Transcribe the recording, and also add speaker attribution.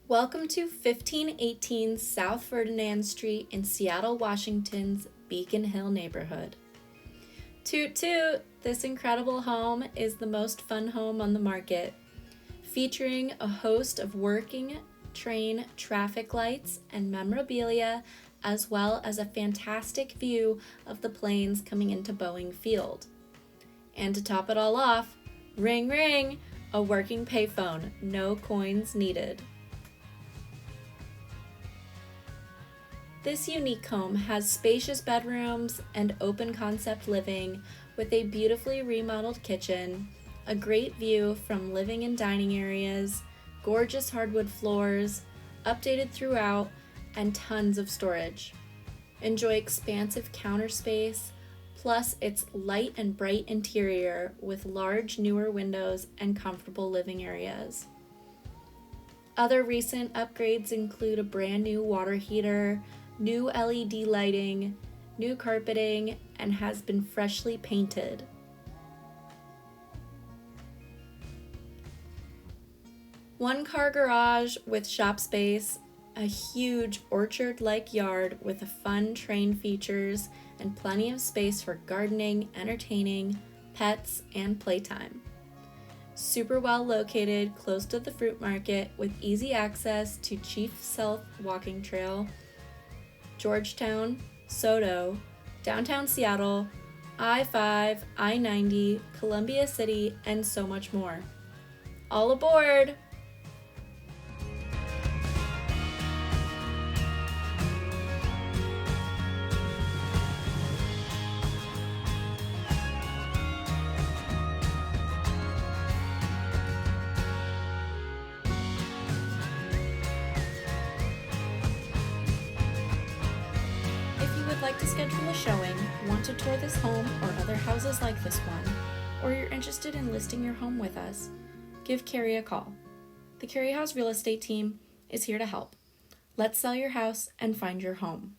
Speaker 1: Welcome to 1518 South Ferdinand Street in Seattle, Washington's Beacon Hill neighborhood. Toot Toot! This incredible home is the most fun home on the market, featuring a host of working train traffic lights and memorabilia, as well as a fantastic view of the planes coming into Boeing Field. And to top it all off, ring ring, a working payphone, no coins needed. This unique home has spacious bedrooms and open concept living with a beautifully remodeled kitchen, a great view from living and dining areas, gorgeous hardwood floors, updated throughout, and tons of storage. Enjoy expansive counter space, plus its light and bright interior with large newer windows and comfortable living areas. Other recent upgrades include a brand new water heater, new LED lighting, new carpeting, and has been freshly painted. One-car garage with shop space, a huge orchard-like yard with fun train features, and plenty of space for gardening, entertaining, pets, and playtime. Super well located, close to the fruit market, with easy access to Chief Sealth Walking Trail, Georgetown, SODO, downtown Seattle, I-5, I-90, Columbia City, and so much more. All aboard! If you would like to schedule a showing, want to tour this home or other houses like this one, or you're interested in listing your home with us, give Kari a call. The Kari Haas real estate team is here to help. Let's sell your house and find your home.